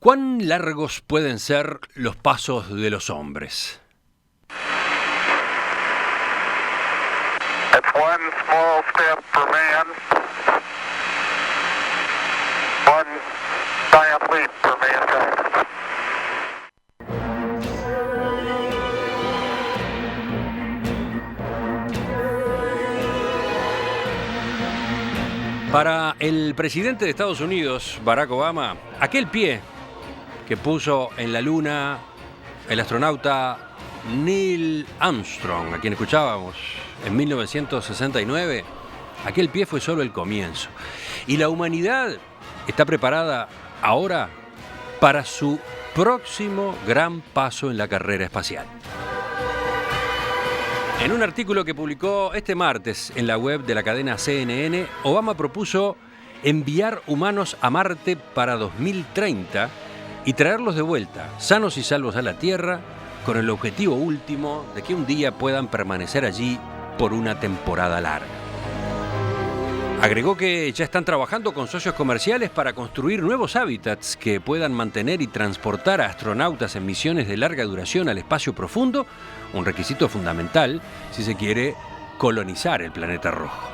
¿Cuán largos pueden ser los pasos de los hombres? It's one small step for man, one giant leap for mankind. Para el presidente de Estados Unidos, Barack Obama, aquel pie que puso en la luna el astronauta Neil Armstrong, a quien escuchábamos en 1969, aquel pie fue solo el comienzo. Y la humanidad está preparada ahora para su próximo gran paso en la carrera espacial. En un artículo que publicó este martes en la web de la cadena CNN, Obama propuso enviar humanos a Marte para 2030 y traerlos de vuelta, sanos y salvos a la Tierra, con el objetivo último de que un día puedan permanecer allí por una temporada larga. Agregó que ya están trabajando con socios comerciales para construir nuevos hábitats que puedan mantener y transportar a astronautas en misiones de larga duración al espacio profundo, un requisito fundamental si se quiere colonizar el planeta rojo.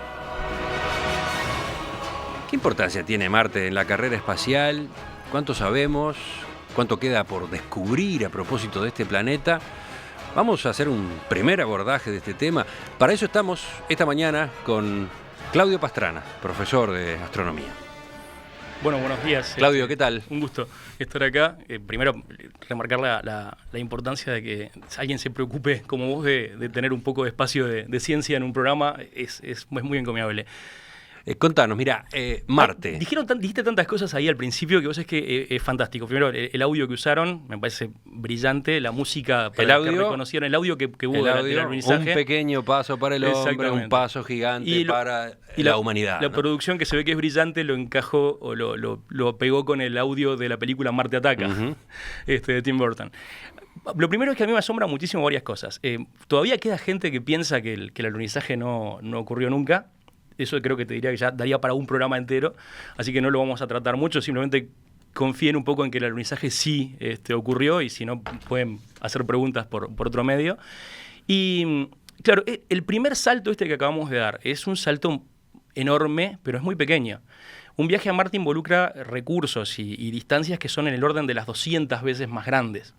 ¿Qué importancia tiene Marte en la carrera espacial? ¿Cuánto sabemos? ¿Cuánto queda por descubrir a propósito de este planeta? Vamos a hacer un primer abordaje de este tema. Para eso estamos esta mañana con Claudio Pastrana, profesor de astronomía. Bueno, buenos días. Claudio, ¿qué tal? Un gusto estar acá. Primero, remarcar la importancia de que alguien se preocupe, como vos, de tener un poco de espacio de ciencia en un programa. Es muy encomiable. Contanos, mira, Marte. Dijiste tantas cosas ahí al principio que vos es que es fantástico. Primero, el audio que usaron me parece brillante, la música para que reconocieron, el audio que hubo del alunizaje. Un pequeño paso para el hombre, un paso gigante para la humanidad. La producción, que se ve que es brillante, lo encajó o lo pegó con el audio de la película Marte Ataca, de Tim Burton. Lo primero es que a mí me asombra muchísimo varias cosas. Todavía queda gente que piensa que el alunizaje no ocurrió nunca. Eso creo que te diría que ya daría para un programa entero, así que no lo vamos a tratar mucho, simplemente confíen un poco en que el alunizaje sí ocurrió, y si no pueden hacer preguntas por otro medio. Y claro, el primer salto que acabamos de dar es un salto enorme, pero es muy pequeño. Un viaje a Marte involucra recursos y distancias que son en el orden de las 200 veces más grandes.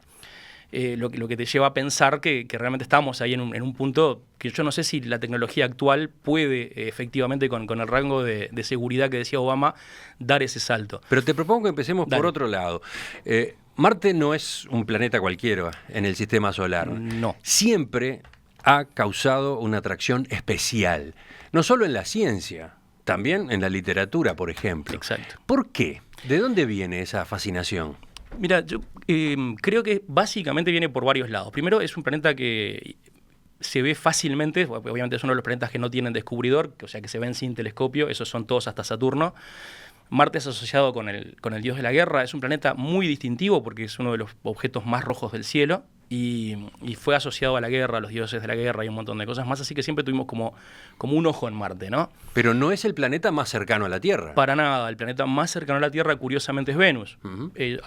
Lo que te lleva a pensar que realmente estamos ahí en un punto que yo no sé si la tecnología actual puede efectivamente con el rango de seguridad que decía Obama dar ese salto. Pero te propongo que empecemos por otro lado. Marte no es un planeta cualquiera en el sistema solar. No. Siempre ha causado una atracción especial, no solo en la ciencia, también en la literatura, por ejemplo. Exacto. ¿Por qué? ¿De dónde viene esa fascinación? Mira, yo creo que básicamente viene por varios lados. Primero, es un planeta que se ve fácilmente, obviamente es uno de los planetas que no tienen descubridor, o sea que se ven sin telescopio, esos son todos hasta Saturno. Marte es asociado con el dios de la guerra, es un planeta muy distintivo porque es uno de los objetos más rojos del cielo y fue asociado a la guerra, a los dioses de la guerra y un montón de cosas más, así que siempre tuvimos como un ojo en Marte, ¿no? Pero no es el planeta más cercano a la Tierra. Para nada, el planeta más cercano a la Tierra curiosamente es Venus.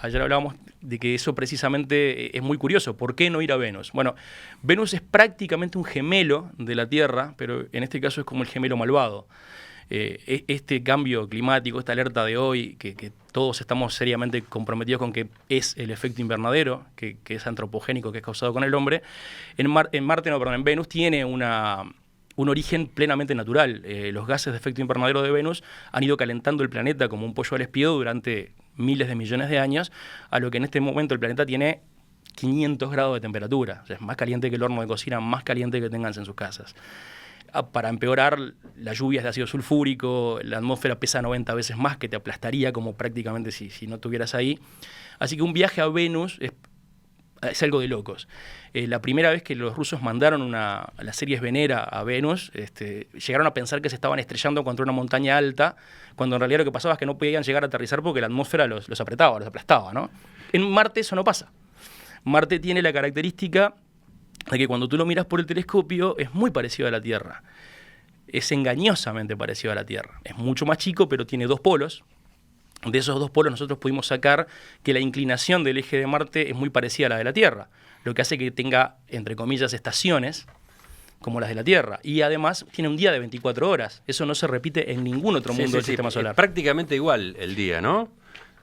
Ayer hablábamos de que eso precisamente es muy curioso. ¿Por qué no ir a Venus? Bueno, Venus es prácticamente un gemelo de la Tierra, pero en este caso es como el gemelo malvado. Este cambio climático, esta alerta de hoy, que todos estamos seriamente comprometidos con que es el efecto invernadero, que es antropogénico, que es causado con el hombre, en Venus tiene un origen plenamente natural. Los gases de efecto invernadero de Venus han ido calentando el planeta como un pollo al espiedo durante miles de millones de años, a lo que en este momento el planeta tiene 500 grados de temperatura. O sea, es más caliente que el horno de cocina, más caliente que tengan en sus casas. Para empeorar, las lluvias de ácido sulfúrico, la atmósfera pesa 90 veces más, que te aplastaría como prácticamente si no estuvieras ahí. Así que un viaje a Venus es algo de locos. La primera vez que los rusos mandaron las series Venera a Venus, llegaron a pensar que se estaban estrellando contra una montaña alta, cuando en realidad lo que pasaba es que no podían llegar a aterrizar porque la atmósfera los apretaba, los aplastaba, ¿no? En Marte eso no pasa. Marte tiene la característica de que cuando tú lo miras por el telescopio es muy parecido a la Tierra. Es engañosamente parecido a la Tierra. Es mucho más chico, pero tiene dos polos. de esos dos polos nosotros pudimos sacar que la inclinación del eje de Marte es muy parecida a la de la Tierra, lo que hace que tenga, entre comillas, estaciones como las de la Tierra. Y además tiene un día de 24 horas. Eso no se repite en ningún otro mundo del sistema solar. Prácticamente igual el día, ¿no?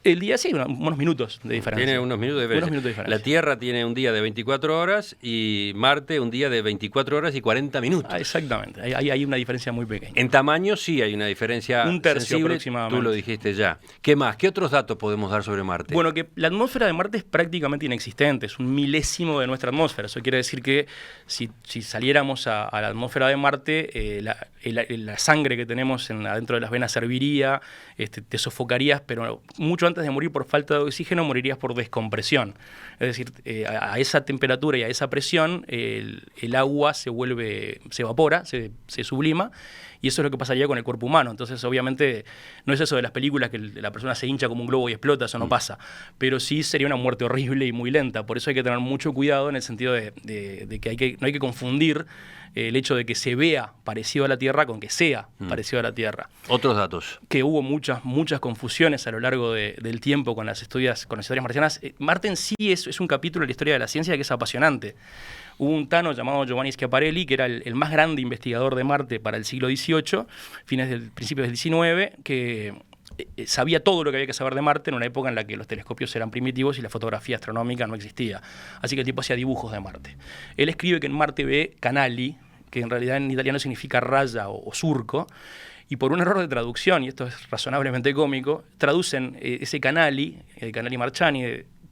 El día sí, unos minutos de diferencia. Tiene unos minutos de diferencia. Unos minutos de diferencia. La Tierra tiene un día de 24 horas y Marte un día de 24 horas y 40 minutos. Exactamente, hay una diferencia muy pequeña. En tamaño sí hay una diferencia un tercio sensible, aproximadamente. tú lo dijiste ya. ¿Qué más? ¿Qué otros datos podemos dar sobre Marte? Bueno, que la atmósfera de Marte es prácticamente inexistente, es un milésimo de nuestra atmósfera. Eso quiere decir que si saliéramos a la atmósfera de Marte, la sangre que tenemos adentro de las venas serviría, te sofocarías, pero mucho antes de morir por falta de oxígeno morirías por descompresión. Es decir, a esa temperatura y a esa presión el agua se evapora, se sublima, y eso es lo que pasaría con el cuerpo humano. Entonces, obviamente, no es eso de las películas que la persona se hincha como un globo y explota, eso no pasa. Pero sí sería una muerte horrible y muy lenta. Por eso hay que tener mucho cuidado en el sentido de que no hay que confundir el hecho de que se vea parecido a la Tierra con que sea parecido a la Tierra. Otros datos. Que hubo muchas confusiones a lo largo del tiempo con las historias marcianas. Marte en sí es un capítulo de la historia de la ciencia que es apasionante. Hubo un tano llamado Giovanni Schiaparelli, que era el más grande investigador de Marte para el siglo XVIII, principios del XIX, que sabía todo lo que había que saber de Marte en una época en la que los telescopios eran primitivos y la fotografía astronómica no existía. Así que el tipo hacía dibujos de Marte. Él escribe que en Marte ve canali, que en realidad en italiano significa raya o surco, y por un error de traducción, y esto es razonablemente cómico, traducen ese canali, el canali Marciani,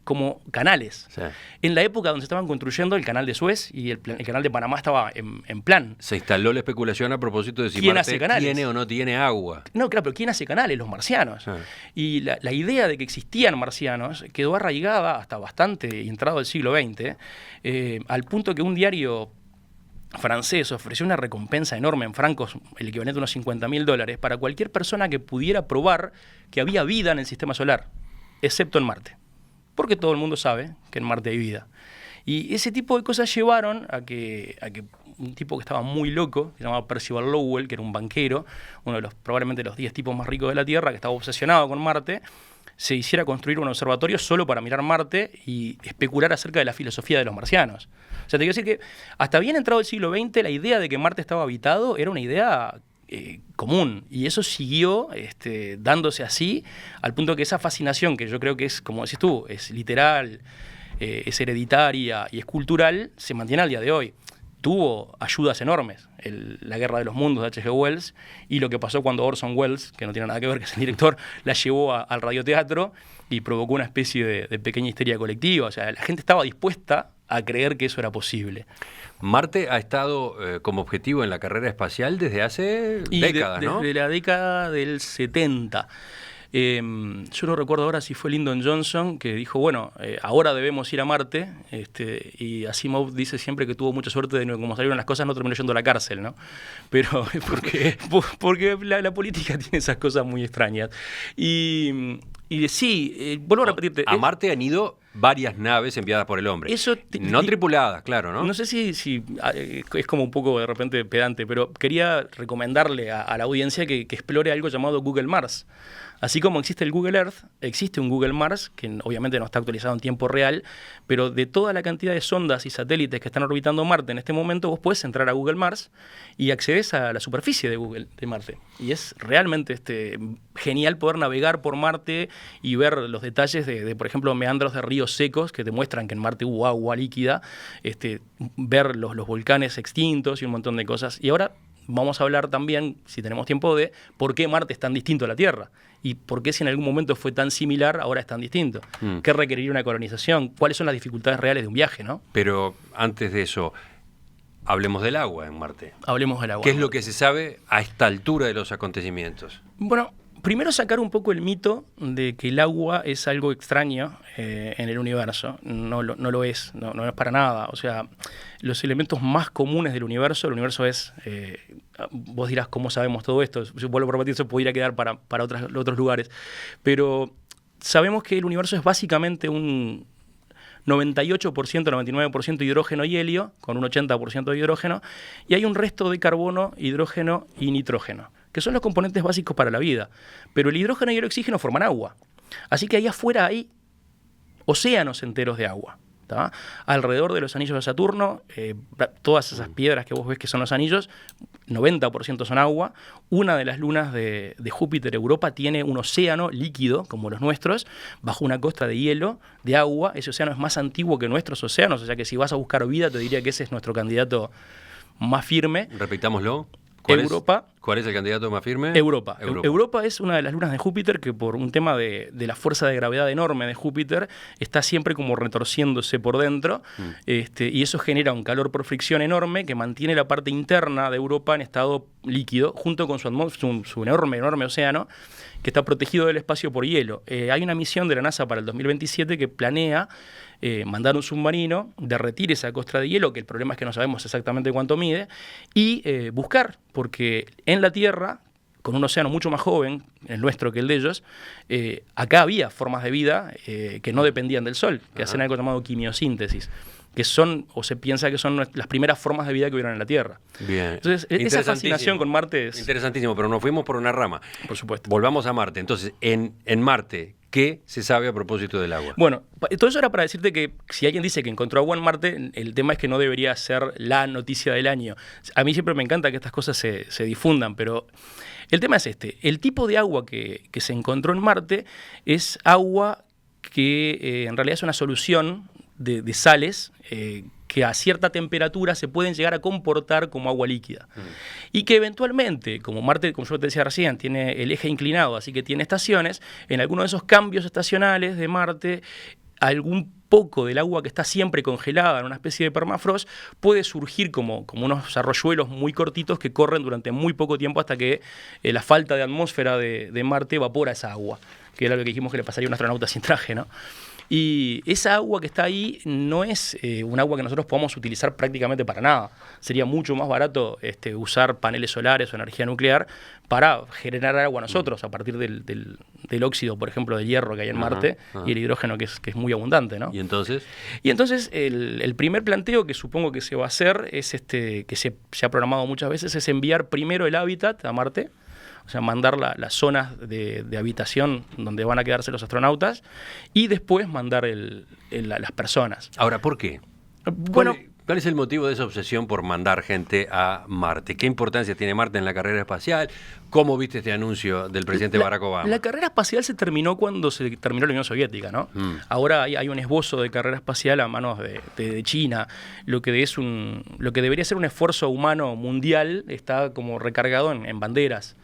como canales. Sí. En la época donde se estaban construyendo el canal de Suez y el canal de Panamá estaba en plan. Se instaló la especulación a propósito de si Marte tiene o no tiene agua. No, claro, pero ¿quién hace canales? Los marcianos. Ah. Y la idea de que existían marcianos quedó arraigada hasta bastante entrado el siglo XX, al punto que un diario francés ofreció una recompensa enorme en francos, el equivalente a unos $50.000, para cualquier persona que pudiera probar que había vida en el sistema solar, excepto en Marte. Porque todo el mundo sabe que en Marte hay vida. Y ese tipo de cosas llevaron a que un tipo que estaba muy loco, que se llamaba Percival Lowell, que era un banquero, uno de probablemente los 10 tipos más ricos de la Tierra, que estaba obsesionado con Marte, se hiciera construir un observatorio solo para mirar Marte y especular acerca de la filosofía de los marcianos. O sea, te quiero decir que hasta bien entrado el siglo XX, la idea de que Marte estaba habitado era una idea común, y eso siguió dándose así, al punto que esa fascinación, que yo creo que es, como decís tú, es literal, es hereditaria y es cultural, se mantiene al día de hoy. Tuvo ayudas enormes, la Guerra de los Mundos de H.G. Wells, y lo que pasó cuando Orson Welles, que no tiene nada que ver, que es el director, la llevó al radioteatro y provocó una especie de pequeña histeria colectiva. O sea, la gente estaba dispuesta a creer que eso era posible. Marte ha estado como objetivo en la carrera espacial desde hace décadas, ¿no? Desde la década del 70. Yo no recuerdo ahora si fue Lyndon Johnson que dijo, bueno, ahora debemos ir a Marte, y Asimov dice siempre que tuvo mucha suerte de que como salieron las cosas no terminó yendo a la cárcel, ¿no? Pero ¿por qué? Porque la política tiene esas cosas muy extrañas. Y sí, vuelvo a repetirte. A Marte han ido varias naves enviadas por el hombre. No tripuladas, claro, ¿no? No sé si es como un poco de repente pedante, pero quería recomendarle a la audiencia que explore algo llamado Google Mars. Así como existe el Google Earth, existe un Google Mars, que obviamente no está actualizado en tiempo real, pero de toda la cantidad de sondas y satélites que están orbitando Marte en este momento, vos podés entrar a Google Mars y accedes a la superficie de Marte. Y es realmente genial poder navegar por Marte y ver los detalles de, por ejemplo, meandros de ríos secos que te muestran que en Marte hubo agua líquida, ver los volcanes extintos y un montón de cosas. Y ahora vamos a hablar también, si tenemos tiempo, de por qué Marte es tan distinto a la Tierra y por qué si en algún momento fue tan similar, ahora es tan distinto. ¿Qué requeriría una colonización? ¿Cuáles son las dificultades reales de un viaje, no? Pero antes de eso, hablemos del agua en Marte. Hablemos del agua. ¿Qué es lo que se sabe a esta altura de los acontecimientos? Bueno, primero sacar un poco el mito de que el agua es algo extraño en el universo. No lo es, no es para nada. O sea, los elementos más comunes del universo es, vos dirás cómo sabemos todo esto, yo vuelvo a repetir, eso podría quedar para otros lugares, pero sabemos que el universo es básicamente un 98%, 99% hidrógeno y helio, con un 80% de hidrógeno, y hay un resto de carbono, hidrógeno y nitrógeno, que que son los componentes básicos para la vida. Pero el hidrógeno y el oxígeno forman agua. Así que ahí afuera hay océanos enteros de agua. ¿Tá? Alrededor de los anillos de Saturno, todas esas piedras que vos ves que son los anillos, 90% son agua. Una de las lunas de Júpiter, Europa, tiene un océano líquido, como los nuestros, bajo una costa de hielo, de agua. Ese océano es más antiguo que nuestros océanos, o sea que si vas a buscar vida, te diría que ese es nuestro candidato más firme. Repitámoslo. Europa. ¿Cuál es el candidato más firme? Europa. Europa es una de las lunas de Júpiter que por un tema de la fuerza de gravedad enorme de Júpiter está siempre como retorciéndose por dentro y eso genera un calor por fricción enorme que mantiene la parte interna de Europa en estado líquido junto con su enorme océano que está protegido del espacio por hielo. Hay una misión de la NASA para el 2027 que planea mandar un submarino, derretir esa costra de hielo, que el problema es que no sabemos exactamente cuánto mide, y buscar, porque en la Tierra, con un océano mucho más joven, el nuestro que el de ellos, acá había formas de vida que no dependían del Sol, que hacen algo llamado quimiosíntesis, que son, o se piensa que son las primeras formas de vida que hubieron en la Tierra. Bien. Entonces, esa fascinación con Marte es... Interesantísimo, pero nos fuimos por una rama. Por supuesto. Volvamos a Marte. Entonces, en Marte, ¿qué se sabe a propósito del agua? Bueno, todo eso era para decirte que si alguien dice que encontró agua en Marte, el tema es que no debería ser la noticia del año. A mí siempre me encanta que estas cosas se difundan, pero el tema es este. El tipo de agua que se encontró en Marte es agua que en realidad es una solución de sales que a cierta temperatura se pueden llegar a comportar como agua líquida. Y que eventualmente, como Marte, como yo te decía recién, tiene el eje inclinado, así que tiene estaciones, en alguno de esos cambios estacionales de Marte, algún poco del agua que está siempre congelada en una especie de permafrost puede surgir como unos arroyuelos muy cortitos que corren durante muy poco tiempo hasta que la falta de atmósfera de Marte evapora esa agua, que era lo que dijimos que le pasaría a un astronauta sin traje, ¿no? Y esa agua que está ahí no es un agua que nosotros podamos utilizar prácticamente para nada. Sería mucho más barato usar paneles solares o energía nuclear para generar agua nosotros a partir del óxido, por ejemplo, del hierro que hay en Marte y el hidrógeno que es muy abundante, ¿no? ¿Y entonces? El primer planteo que supongo que se va a hacer es que se ha programado muchas veces, es enviar primero el hábitat a Marte. O sea, mandar las zonas de habitación donde van a quedarse los astronautas y después mandar las personas. Ahora, ¿por qué? Bueno, ¿Cuál es el motivo de esa obsesión por mandar gente a Marte? ¿Qué importancia tiene Marte en la carrera espacial? ¿Cómo viste este anuncio del presidente Barack Obama? La carrera espacial se terminó cuando se terminó la Unión Soviética, ¿no? Ahora hay un esbozo de carrera espacial a manos de China. Lo que debería ser un esfuerzo humano mundial está como recargado en banderas.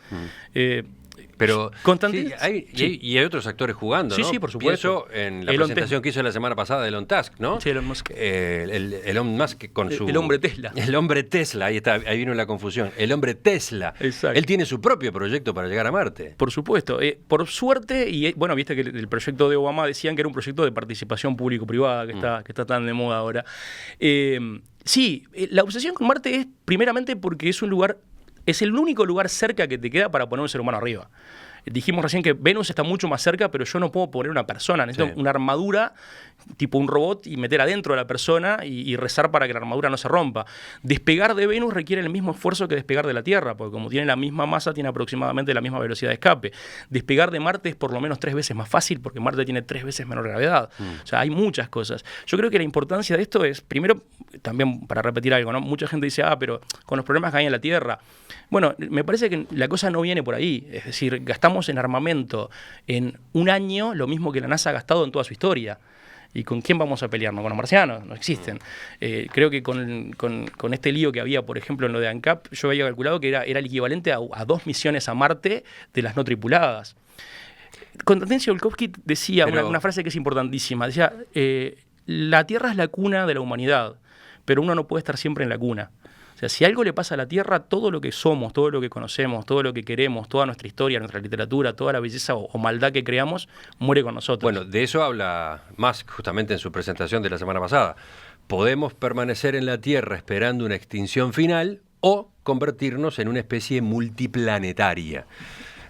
Pero sí, hay otros actores jugando, ¿no? Sí, por supuesto. Pienso en la presentación que hizo la semana pasada de Elon Musk, ¿no? Sí, Elon Musk. Elon Musk con su... El hombre Tesla. El hombre Tesla, ahí está, ahí vino la confusión. El hombre Tesla. Exacto. Él tiene su propio proyecto para llegar a Marte. Por supuesto. Por suerte, y bueno, viste que el proyecto de Obama decían que era un proyecto de participación público-privada, que está tan de moda ahora. Sí, la obsesión con Marte es primeramente porque es el único lugar cerca que te queda para poner un ser humano arriba. Dijimos recién que Venus está mucho más cerca, pero yo no puedo poner una persona. Necesito una armadura, tipo un robot, y meter adentro de la persona y rezar para que la armadura no se rompa. Despegar de Venus requiere el mismo esfuerzo que despegar de la Tierra, porque como tiene la misma masa, tiene aproximadamente la misma velocidad de escape. Despegar de Marte es por lo menos 3 veces más fácil, porque Marte tiene 3 veces menor gravedad. O sea, hay muchas cosas. Yo creo que la importancia de esto es, primero, también para repetir algo, ¿no? Mucha gente dice, pero con los problemas que hay en la Tierra. Bueno, me parece que la cosa no viene por ahí. Es decir, gastamos en armamento en un año lo mismo que la NASA ha gastado en toda su historia. ¿Y con quién vamos a pelearnos? ¿Con los marcianos? No existen. Creo que con este lío que había, por ejemplo, en lo de ANCAP, yo había calculado que era el equivalente a 2 misiones a Marte de las no tripuladas. Konstantin Tsiolkovsky decía una frase que es importantísima. Decía, la Tierra es la cuna de la humanidad, pero uno no puede estar siempre en la cuna. O sea, si algo le pasa a la Tierra, todo lo que somos, todo lo que conocemos, todo lo que queremos, toda nuestra historia, nuestra literatura, toda la belleza o maldad que creamos, muere con nosotros. Bueno, de eso habla Musk justamente en su presentación de la semana pasada. Podemos permanecer en la Tierra esperando una extinción final o convertirnos en una especie multiplanetaria.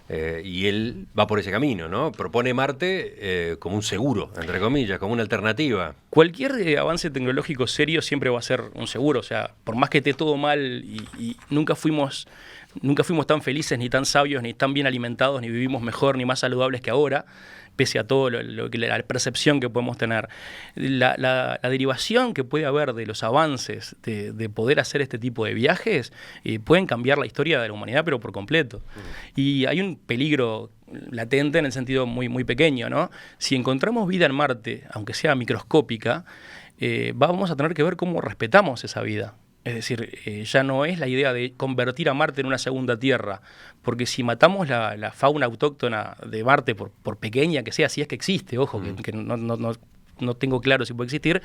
Y él va por ese camino, ¿no? Propone Marte como un seguro, entre comillas, como una alternativa. Cualquier avance tecnológico serio siempre va a ser un seguro. O sea, por más que esté todo mal y nunca fuimos Nunca fuimos tan felices, ni tan sabios, ni tan bien alimentados, ni vivimos mejor, ni más saludables que ahora, pese a todo la percepción que podemos tener. La derivación que puede haber de los avances de poder hacer este tipo de viajes pueden cambiar la historia de la humanidad, pero por completo. Y hay un peligro latente en el sentido muy, muy pequeño, ¿no? Si encontramos vida en Marte, aunque sea microscópica, vamos a tener que ver cómo respetamos esa vida. Es decir, ya no es la idea de convertir a Marte en una segunda Tierra, porque si matamos la fauna autóctona de Marte, por pequeña que sea, si es que existe, ojo, que no tengo claro si puede existir,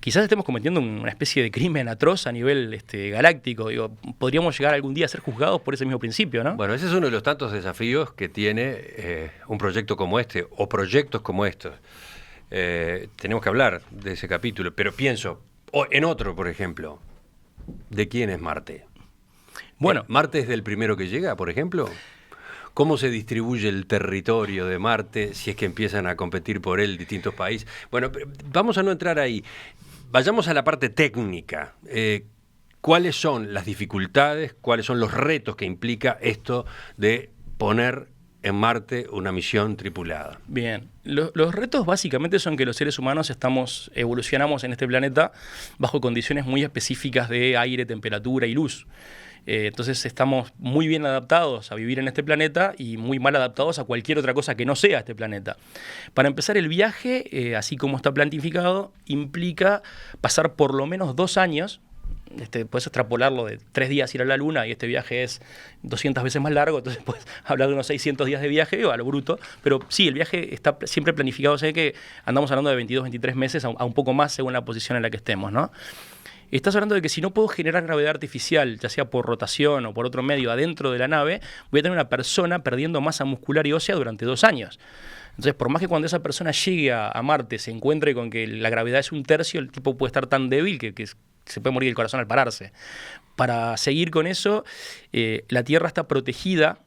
quizás estemos cometiendo una especie de crimen atroz a nivel galáctico. Digo, podríamos llegar algún día a ser juzgados por ese mismo principio, ¿no? Bueno, ese es uno de los tantos desafíos que tiene un proyecto como este, o proyectos como estos. Tenemos que hablar de ese capítulo, pero pienso, en otro, por ejemplo, ¿de quién es Marte? Bueno, ¿Marte es del primero que llega, por ejemplo? ¿Cómo se distribuye el territorio de Marte si es que empiezan a competir por él distintos países? Bueno, vamos a no entrar ahí. Vayamos a la parte técnica. ¿Cuáles son las dificultades, cuáles son los retos que implica esto de poner en Marte una misión tripulada? Bien, los retos básicamente son que los seres humanos evolucionamos en este planeta bajo condiciones muy específicas de aire, temperatura y luz. Entonces estamos muy bien adaptados a vivir en este planeta y muy mal adaptados a cualquier otra cosa que no sea este planeta. Para empezar, el viaje, así como está planificado, implica pasar por lo menos 2 años. Puedes extrapolarlo de 3 días ir a la Luna y este viaje es 200 veces más largo, entonces puedes hablar de unos 600 días de viaje a lo bruto, pero sí, el viaje está siempre planificado, sé que andamos hablando de 22, 23 meses a un poco más según la posición en la que estemos, ¿no? Estás hablando de que si no puedo generar gravedad artificial, ya sea por rotación o por otro medio adentro de la nave, voy a tener una persona perdiendo masa muscular y ósea durante 2 años. Entonces, por más que cuando esa persona llegue a Marte se encuentre con que la gravedad es 1/3, el tipo puede estar tan débil que se puede morir el corazón al pararse. Para seguir con eso, la Tierra está protegida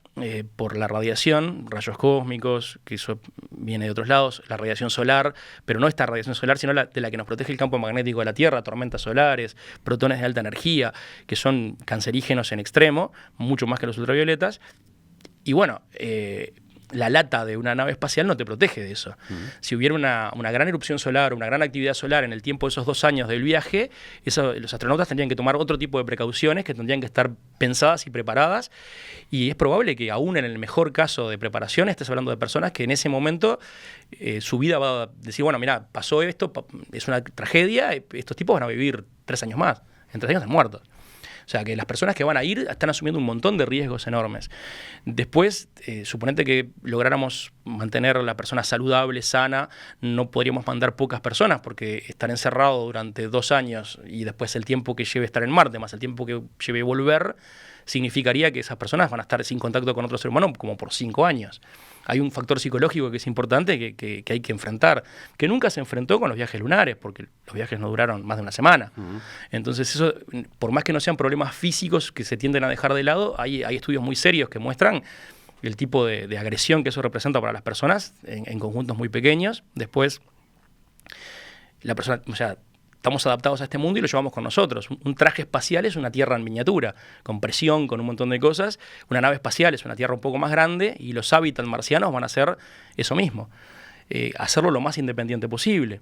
por la radiación, rayos cósmicos, que eso viene de otros lados, la radiación solar, pero no esta radiación solar, sino de la que nos protege el campo magnético de la Tierra, tormentas solares, protones de alta energía, que son cancerígenos en extremo, mucho más que los ultravioletas. Y bueno, la lata de una nave espacial no te protege de eso. Si hubiera una gran erupción solar, una gran actividad solar en el tiempo de esos 2 años del viaje, los astronautas tendrían que tomar otro tipo de precauciones que tendrían que estar pensadas y preparadas, y es probable que aún en el mejor caso de preparación estés hablando de personas que en ese momento su vida va a decir, bueno, mira, pasó esto, es una tragedia, estos tipos van a vivir 3 años más, en 3 años están muertos. O sea, que las personas que van a ir están asumiendo un montón de riesgos enormes. Después, suponete que lográramos mantener a la persona saludable, sana, no podríamos mandar pocas personas porque estar encerrado durante 2 años y después el tiempo que lleve estar en Marte, más el tiempo que lleve volver, significaría que esas personas van a estar sin contacto con otro ser humano como por 5 años. Hay un factor psicológico que es importante que hay que enfrentar, que nunca se enfrentó con los viajes lunares, porque los viajes no duraron más de una semana. Entonces eso, por más que no sean problemas físicos que se tienden a dejar de lado, hay estudios muy serios que muestran el tipo de agresión que eso representa para las personas en conjuntos muy pequeños. Después, la persona, o sea, estamos adaptados a este mundo y lo llevamos con nosotros. Un traje espacial es una Tierra en miniatura, con presión, con un montón de cosas. Una nave espacial es una Tierra un poco más grande y los hábitats marcianos van a ser eso mismo. Hacerlo lo más independiente posible.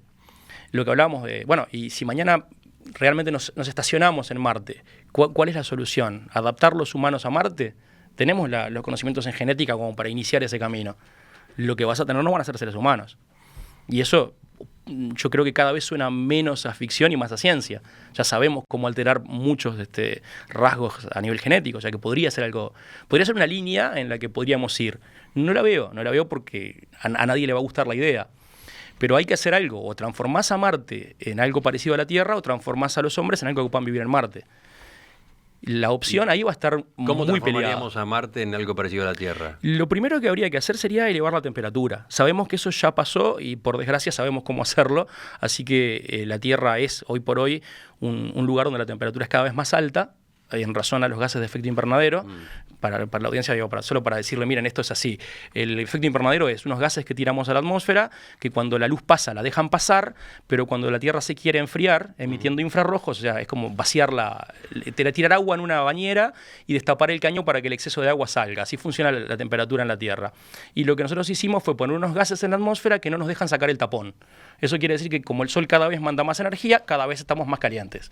Lo que hablábamos de, bueno, y si mañana realmente nos estacionamos en Marte, ¿cuál es la solución? ¿Adaptar los humanos a Marte? Tenemos los conocimientos en genética como para iniciar ese camino. Lo que vas a tener no van a ser seres humanos. Y eso yo creo que cada vez suena menos a ficción y más a ciencia. Ya sabemos cómo alterar muchos rasgos a nivel genético, o sea que podría ser una línea en la que podríamos ir. No la veo porque a nadie le va a gustar la idea. Pero hay que hacer algo, o transformás a Marte en algo parecido a la Tierra, o transformás a los hombres en algo que puedan vivir en Marte. La opción ahí va a estar muy peleada. ¿Cómo transformaríamos a Marte en algo parecido a la Tierra? Lo primero que habría que hacer sería elevar la temperatura. Sabemos que eso ya pasó y por desgracia sabemos cómo hacerlo, así que la Tierra es hoy por hoy un lugar donde la temperatura es cada vez más alta, en razón a los gases de efecto invernadero. para la audiencia, digo, solo para decirle, miren, esto es así. El efecto invernadero es unos gases que tiramos a la atmósfera, que cuando la luz pasa, la dejan pasar, pero cuando la Tierra se quiere enfriar, emitiendo infrarrojos, o sea, es como vaciar tirar agua en una bañera y destapar el caño para que el exceso de agua salga. Así funciona la temperatura en la Tierra. Y lo que nosotros hicimos fue poner unos gases en la atmósfera que no nos dejan sacar el tapón. Eso quiere decir que como el Sol cada vez manda más energía, cada vez estamos más calientes.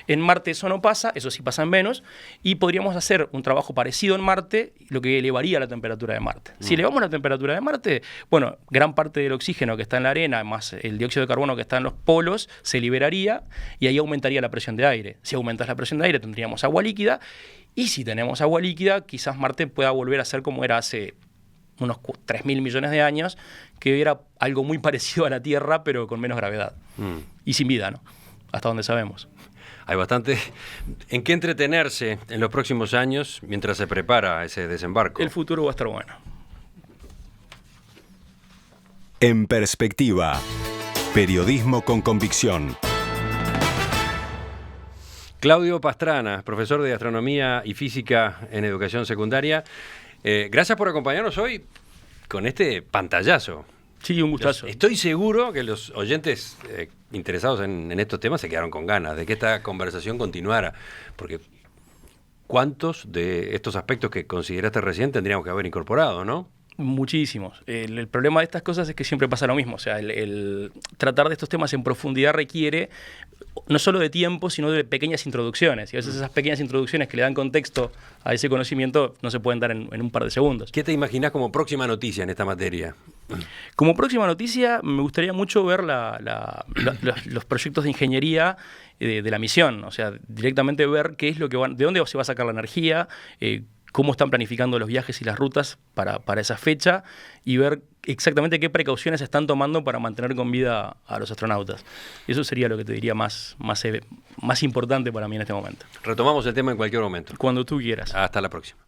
En Marte eso no pasa, eso sí pasa en Venus, y podríamos hacer un trabajo parecido en Marte, lo que elevaría la temperatura de Marte. Si elevamos la temperatura de Marte, bueno, gran parte del oxígeno que está en la arena, más el dióxido de carbono que está en los polos, se liberaría y ahí aumentaría la presión de aire. Si aumentas la presión de aire, tendríamos agua líquida, y si tenemos agua líquida, quizás Marte pueda volver a ser como era hace unos 3.000 millones de años, que era algo muy parecido a la Tierra, pero con menos gravedad. Y sin vida, ¿no? Hasta donde sabemos. Hay bastante en qué entretenerse en los próximos años mientras se prepara ese desembarco. El futuro va a estar bueno. En Perspectiva, periodismo con convicción. Claudio Pastrana, profesor de Astronomía y Física en Educación Secundaria. Gracias por acompañarnos hoy con este pantallazo. Sí, un gustazo. Estoy seguro que los oyentes interesados en estos temas se quedaron con ganas de que esta conversación continuara, porque ¿cuántos de estos aspectos que consideraste recién tendríamos que haber incorporado, no? Muchísimos. El problema de estas cosas es que siempre pasa lo mismo. O sea, el tratar de estos temas en profundidad requiere no solo de tiempo, sino de pequeñas introducciones. Y a veces esas pequeñas introducciones que le dan contexto a ese conocimiento no se pueden dar en un par de segundos. ¿Qué te imaginás como próxima noticia en esta materia? Como próxima noticia, me gustaría mucho ver los proyectos de ingeniería de la misión. O sea, directamente ver qué es lo que de dónde se va a sacar la energía, cómo están planificando los viajes y las rutas para esa fecha y ver exactamente qué precauciones están tomando para mantener con vida a los astronautas. Eso sería lo que te diría más importante para mí en este momento. Retomamos el tema en cualquier momento. Cuando tú quieras. Hasta la próxima.